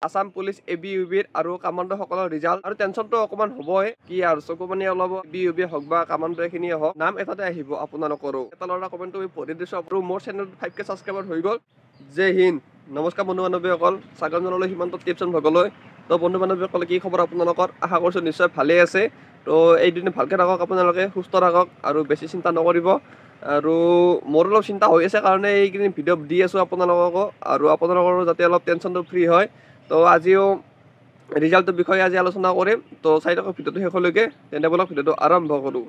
Assam police ABUBৰ আৰু কামাণ্ডসকলৰ result আৰু টেনচনটো অকমান হ'বই কি আৰু চকু পানী ওলাব ABUB হওক বা কামাণ্ড এখিনিয়ে হওক নাম এটাতে আহিব আপোনালোকৰো এটা ল'ৰা কমেণ্ট তুমি পঢ়ি দিছো আৰু মোৰ চেনেলত 5K ছাবস্ক্ৰাইবাৰ হৈ গ'ল জয় হিন্দ নমস্কাৰ বন্ধু বান্ধৱীসকল স্বাগতম জনালোঁ সীমান্ত টিপছন ভগলৈ তো বন্ধু বান্ধৱীসকলে কি খবৰ আপোনালোকৰ আশা কৰিছোঁ নিশ্চয় ভালেই আছে তো এইদিন ভালকৈ থাকক আপোনালোকে সুস্থ থাকক আৰু বেছি চিন্তা নকৰিব আৰু মোৰ অলপ চিন্তা হৈ আছে কাৰণে এইকেইদিন ভিডিঅ' দি আছোঁ আপোনালোককো আৰু আপোনালোকৰো যাতে অলপ টেনচনটো ফ্ৰী হয় তো আজিও ৰিজাল্টৰ বিষয়ে আজি আলোচনা কৰিম তো চাই থাকক ভিডিঅ'টো শেষলৈকে তেনে বলক ভিডিঅ'টো আৰম্ভ কৰোঁ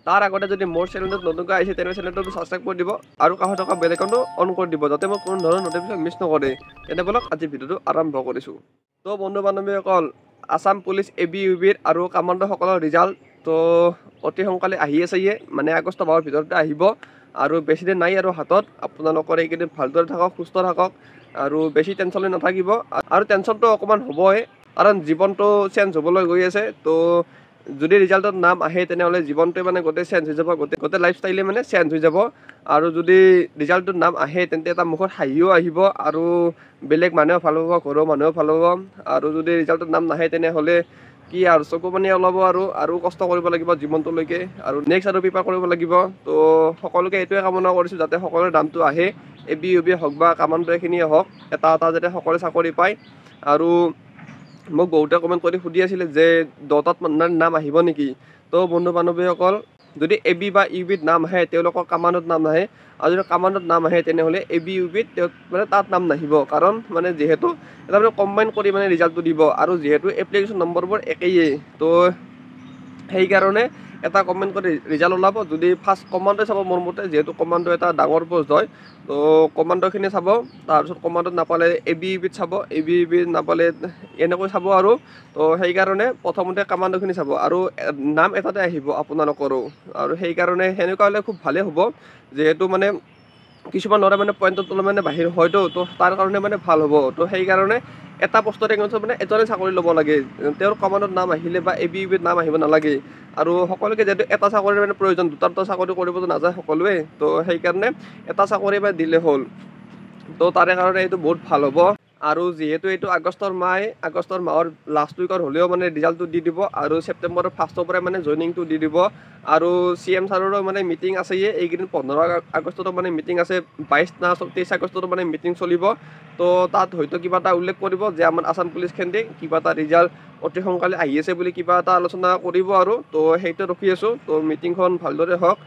তাৰ আগতে যদি মোৰ চেনেলটোত নতুনকৈ আহিছে তেনে চেনেলটো ছাবস্ক্ৰাইব কৰি দিব আৰু কাষত থকা বেল আইকনটো অন কৰি দিব যাতে মই কোনো ধৰণৰ নটিফিকেশ্যন মিছ নকৰে তেনে বলক আজি ভিডিঅ'টো আৰম্ভ কৰিছোঁ তো বন্ধু বান্ধৱীসকল আসাম পুলিচ ABUBৰ আৰু কামাণ্ডসকলৰ ৰিজাল্ট তো অতি সোনকালে আহি আছে মানে আগষ্ট মাহৰ ভিতৰতে আহিব আৰু বেছি দিন নাই আৰু হাতত আপোনালোকৰ এইকেইদিন ভালদৰে থাকক সুস্থ থাকক আৰু বেছি টেনচন লৈ নাথাকিব আৰু টেনচনটো অকমান হ'বই কাৰণ জীৱনটো চেঞ্জ হ'বলৈ গৈ আছে তো যদি ৰিজাল্টত নাম আহে তেনেহ'লে জীৱনটোৱে মানে গোটেই চেঞ্জ হৈ যাব গোটেই লাইফষ্টাইলে মানে চেঞ্জ হৈ যাব আৰু যদি ৰিজাল্টত নাম আহে তেন্তে এটা মুখত হাঁহিও আহিব আৰু বেলেগ মানুহেও ভাল পাব ঘৰৰ মানুহেও ভাল পাব আৰু যদি ৰিজাল্টত নাম নাহে তেনেহ'লে কি আৰু চকু পানী ওলাব আৰু কষ্ট কৰিব লাগিব জীৱনটোলৈকে আৰু নেক্সট আৰু প্ৰিপেয়াৰ কৰিব লাগিব তো সকলোকে এইটোৱে কামনা কৰিছোঁ যাতে সকলোৰে নামটো আহে ABUB হওক বা কামাণ্ড এখিনিয়ে হওক এটা যাতে সকলোৱে চাকৰি পায় আৰু মোক বহুতে কমেণ্ট কৰি সুধি আছিলে যে 10টাত নাম আহিব নেকি তো বন্ধু বান্ধৱীসকল যদি AB বা UBত নাম আহে তেওঁলোকৰ কামাণ্ডত নাম নাহে আৰু যদি কামাণ্ডত নাম আহে তেনেহ'লে ABUBত মানে তাত নাম নাহিব কাৰণ মানে যিহেতু এটা মানে কম্বাইন কৰি মানে ৰিজাল্টটো দিব আৰু যিহেতু এপ্লিকেশ্যন নম্বৰবোৰ একেইয়ে তো সেইকাৰণে এটা কমেণ্ট কৰি ৰিজাল্ট ওলাব যদি ফাৰ্ষ্ট কমাণ্ডই চাব মোৰ মতে যিহেতু কমাণ্ড এটা ডাঙৰ পষ্ট হয় তো কমাণ্ডখিনি চাব তাৰপিছত কমাণ্ডত নাপালে ABUBত চাব ABUBত নাপালে এনেকৈ চাব আৰু তো সেইকাৰণে প্ৰথমতে কামাণ্ডখিনি চাব আৰু নাম এটাতে আহিব আপোনালোকৰো আৰু সেইকাৰণে সেনেকুৱা হ'লে খুব ভালেই হ'ব যিহেতু মানে কিছুমান ল'ৰা মানে পইণ্টত মানে বাহিৰ হয়তো তো তাৰ কাৰণে মানে ভাল হ'ব তো সেইকাৰণে এটা পোষ্টতে মানে এজনে চাকৰি ল'ব লাগে তেওঁৰ কমাণ্ডত নাম আহিলে বা ABUBত নাম আহিব নালাগে আৰু সকলোকে যিহেতু এটা চাকৰিৰ মানে প্ৰয়োজন দুটা চাকৰি কৰিবতো নাযায় সকলোৱে তো সেইকাৰণে এটা চাকৰি বা দিলে হ'ল তো তাৰে কাৰণে এইটো বহুত ভাল হ'ব আৰু যিহেতু এইটো আগষ্টৰ মাহৰ লাষ্ট উইকৰ হ'লেও মানে ৰিজাল্টটো দি দিব আৰু ছেপ্টেম্বৰৰ ফাৰ্ষ্টৰ পৰাই মানে জইনিংটো দি দিব আৰু CM ছাৰৰো মানে মিটিং আছে এইকেইদিন 15 আগষ্টতো মানে মিটিং আছে 22 না 23 আগষ্টতো মানে মিটিং চলিব তো তাত হয়তো কিবা এটা উল্লেখ কৰিব যে আমাৰ আসাম পুলিচ খেন্দি কিবা এটা ৰিজাল্ট অতি সোনকালে আহি আছে বুলি কিবা এটা আলোচনা কৰিব আৰু তো সেইটো ৰখি আছোঁ তো মিটিংখন ভালদৰে হওক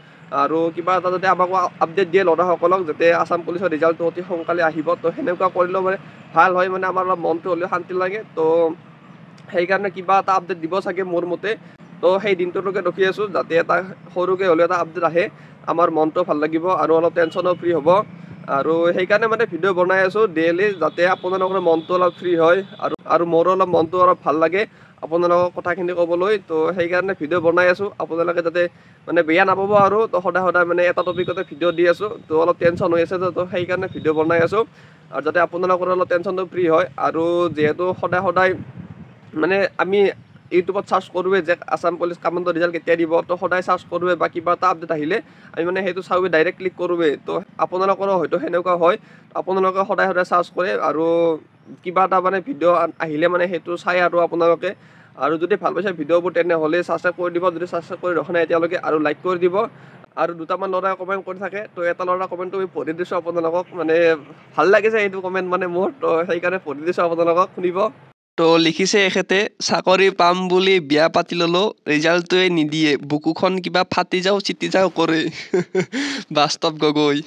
আৰু কিবা এটা যাতে আমাকো আপডেট দিয়ে ল'ৰাসকলক যাতে আসাম পুলিচৰ ৰিজাল্টটো অতি সোনকালে আহিব তো সেনেকুৱা কৰিলেও মানে ভাল হয় মানে আমাৰ অলপ মনটো হ'লেও শান্তি লাগে তো সেইকাৰণে কিবা এটা আপডেট দিব চাগে মোৰ মতে তো সেই দিনটোলৈকে ৰখি আছোঁ যাতে এটা সৰুকৈ হ'লেও এটা আপডেট আহে আমাৰ মনটো ভাল লাগিব আৰু অলপ টেনশ্যনো ফ্ৰী হ'ব আৰু সেইকাৰণে মানে ভিডিঅ' বনাই আছোঁ ডেইলি যাতে আপোনালোকৰ মনটো অলপ ফ্ৰী হয় আৰু মোৰো অলপ মনটো অলপ ভাল লাগে আপোনালোকৰ কথাখিনি ক'বলৈ তো সেইকাৰণে ভিডিঅ' বনাই আছোঁ আপোনালোকে যাতে মানে বেয়া নাপাব আৰু তো সদায় মানে এটা টপিকতে ভিডিঅ' দি আছোঁ তো অলপ টেনশ্যন হৈ আছে তো সেইকাৰণে ভিডিঅ' বনাই আছোঁ আৰু যাতে আপোনালোকৰ অলপ টেনশ্যনটো ফ্ৰী হয় আৰু যিহেতু সদায় মানে আমি ইউটিউবত চাৰ্চ কৰোঁৱে যে আসাম পুলিচ কামাণ্ডৰ ৰিজাল্ট কেতিয়া দিব তো সদায় চাৰ্চ কৰোঁৱে বা কিবা এটা আপডেট আহিলে আমি মানে সেইটো চাওঁৱে ডাইৰেক্ট ক্লিক কৰোঁৱে তো আপোনালোকৰো হয়তো সেনেকুৱা হয় আপোনালোকে সদায় চাৰ্চ কৰে আৰু কিবা এটা মানে ভিডিঅ' আহিলে মানে সেইটো চাই আৰু আপোনালোকে আৰু যদি ভাল পাইছে ভিডিঅ'বোৰ তেনেহ'লে ছাবস্ক্ৰাইব কৰি দিব যদি ছাবস্ক্ৰাইব কৰি ৰখা নাই এতিয়ালৈকে আৰু লাইক কৰি দিব আৰু দুটামান ল'ৰাই কমেণ্ট কৰি থাকে তো এটা ল'ৰা কমেণ্টটো মই পঢ়ি দিছোঁ আপোনালোকক মানে ভাল লাগিছে এইটো কমেণ্ট মানে মোৰ তো সেইকাৰণে পঢ়ি দিছোঁ আপোনালোকক শুনিব তো লিখিছে এখেতে চাকৰি পাম বুলি বিয়া পাতি ল'লো ৰিজাল্টটোৱে নিদিয়ে বুকুখন কিবা ফাটি যাওঁ চিটি যাওঁ কৰে বাস্তৱ গগৈ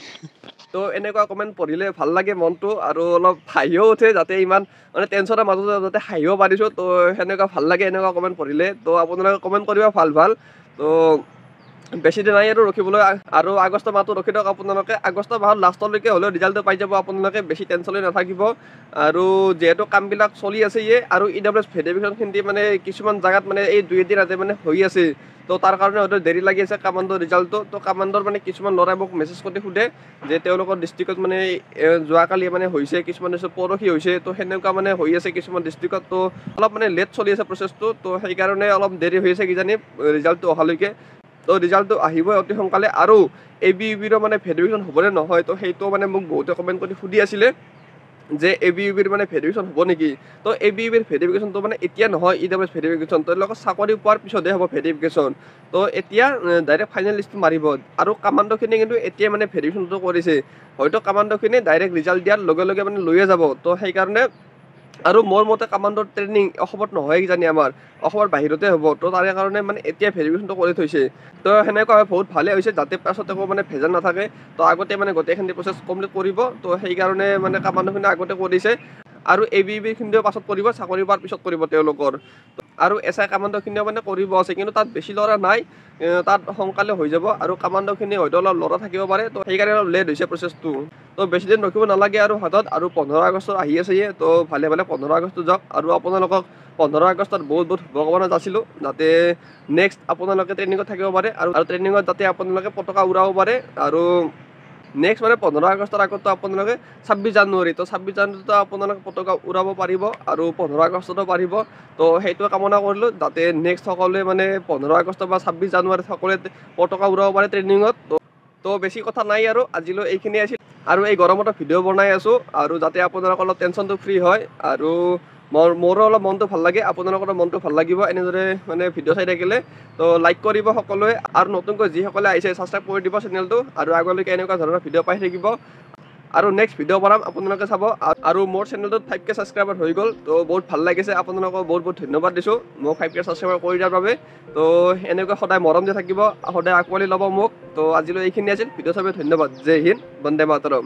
তো এনেকুৱা কমেণ্ট পঢ়িলে ভাল লাগে মনটো আৰু অলপ হাঁহিও উঠে যাতে ইমান মানে টেনশ্যনৰ মাজতে যাতে হাঁহিব পাৰিছোঁ তো সেনেকুৱা ভাল লাগে এনেকুৱা কমেণ্ট পঢ়িলে তো আপোনালোকে কমেণ্ট কৰিব ভাল তো বেছি দিন নাই আৰু ৰখিবলৈ আৰু আগষ্ট মাহটো ৰখি থাকক আপোনালোকে আগষ্ট মাহৰ লাষ্টলৈকে হ'লেও ৰিজাল্টটো পাই যাব আপোনালোকে বেছি টেনশ্যন লৈ নাথাকিব আৰু যিহেতু কামবিলাক চলি আছে আৰু EWS ভেৰিফিকেশ্যনখিনি মানে কিছুমান জেগাত মানে এই 2-3 দিন মানে হৈ আছে তো তাৰ কাৰণে হয়তো দেৰি লাগি আছে কামাণ্ডৰ ৰিজাল্টটো তো কামাণ্ডৰ মানে কিছুমান ল'ৰাই মোক মেছেজ কৰি সোধে যে তেওঁলোকৰ ডিষ্ট্ৰিক্টত মানে যোৱাকালি মানে হৈছে কিছুমান পৰহি হৈছে তো সেনেকুৱা মানে হৈ আছে কিছুমান ডিষ্ট্ৰিক্টত তো অলপ মানে লেট চলি আছে প্ৰচেছটো তো সেইকাৰণে অলপ দেৰি হৈ আছে কিজানি ৰিজাল্টটো অহালৈকে তো ৰিজাল্টটো আহিবই অতি সোনকালে আৰু ABUBৰো মানে ভেৰিফিকেশ্যন হ'বনে নহয় তো সেইটো মানে মোক বহুতে কমেণ্ট কৰি সুধি আছিলে যে ABUBৰ মানে ভেৰিফিকেশ্যন হ'ব নেকি তো ABUBৰ ভেৰিফিকেশ্যনটো মানে এতিয়া নহয় EWS ভেৰিফিকেশ্যন তো লগত চাকৰি পোৱাৰ পিছতহে হ'ব ভেৰিফিকেশ্যন তো এতিয়া ডাইৰেক্ট ফাইনেল লিষ্ট মাৰিব আৰু কামাণ্ডোখিনি কিন্তু এতিয়া মানে ভেৰিফিকেশ্যনটো কৰিছে হয়তো কামাণ্ডোখিনি ডাইৰেক্ট ৰিজাল্ট দিয়াৰ লগে লগে মানে লৈয়ে যাব তো সেইকাৰণে আৰু মোৰ মতে কামাণ্ডোৰ ট্ৰেইনিং অসমত নহয় কিজানি আমাৰ অসমৰ বাহিৰতে হ'ব তো তাৰে কাৰণে মানে এতিয়া ভেৰিফিকেশ্যনটো কৰি থৈছে তো সেনেকুৱা বহুত ভালে হৈছে যাতে পাছত একো মানে ভেজাল নাথাকে তো আগতে মানে গোটেইখিনি প্ৰচেছ কমপ্লিট কৰিব তো সেইকাৰণে মানে কামাণ্ডোখিনি আগতে কৰিছে আৰু ABUBখিনিও পাছত কৰিব চাকৰি পোৱাৰ পিছত কৰিব তেওঁলোকৰ আৰু SI কামাণ্ডোখিনিও মানে কৰিব আছে কিন্তু তাত বেছি ল'ৰা নাই তাত সোনকালে হৈ যাব আৰু কামাণ্ডোখিনি হয়তো অলপ ল'ৰা থাকিব পাৰে তো সেইকাৰণে অলপ লেট হৈছে প্ৰচেছটো তো বেছি দিন ৰখিব নালাগে আৰু হাতত আৰু 15 আগষ্ট আহি আছে তো ভালে ভালে 15 আগষ্ট যাওক আৰু আপোনালোকক 15 আগষ্টত বহুত বহুত শুভকামনা যাচিলোঁ যাতে নেক্সট আপোনালোকে ট্ৰেইনিঙত থাকিব পাৰে আৰু ট্ৰেইনিঙত যাতে আপোনালোকে পতাকা উৰাব পাৰে আৰু নেক্সট মানে 15 আগষ্টৰ আগতো আপোনালোকে 26 জানুৱাৰী তো 26 জানুৱাৰীতো আপোনালোকে পতাকা উৰাব পাৰিব আৰু 15 আগষ্টতো পাৰিব তো সেইটো কামনা কৰিলোঁ যাতে নেক্সট সকলোৱে মানে 15 আগষ্ট বা 26 জানুৱাৰীত সকলোৱে পতাকা উৰাব পাৰে ট্ৰেইনিঙত তো বেছি কথা নাই আৰু আজিলৈ এইখিনি আছিল আৰু এই গৰমতো ভিডিঅ' বনাই আছোঁ আৰু যাতে আপোনালোকৰ অলপ টেনশ্যনটো ফ্ৰী হয় আৰু মোৰো অলপ মনটো ভাল লাগে আপোনালোকৰ মনটো ভাল লাগিব এনেদৰে মানে ভিডিঅ' চাই থাকিলে তো লাইক কৰিব সকলোৱে আৰু নতুনকৈ যিসকলে আহিছে ছাবস্ক্ৰাইব কৰি দিব চেনেলটো আৰু আগলৈকে এনেকুৱা ধৰণৰ ভিডিঅ' পাই থাকিব আৰু নেক্সট ভিডিঅ' বনাম আপোনালোকে চাব আৰু মোৰ চেনেলটোত 5K ছাবস্ক্ৰাইবাৰ হৈ গ'ল তো বহুত ভাল লাগিছে আপোনালোকক বহুত বহুত ধন্যবাদ দিছোঁ মোক 5K ছাবস্ক্ৰাইবাৰ কৰি দিয়াৰ বাবে তো এনেকুৱা সদায় মৰম দি থাকিব সদায় আঁকোৱালি ল'ব মোক তো আজিলৈ এইখিনি আছিল ভিডিঅ' চাবলৈ ধন্যবাদ জয় হিন্দ বন্দে মাতৰম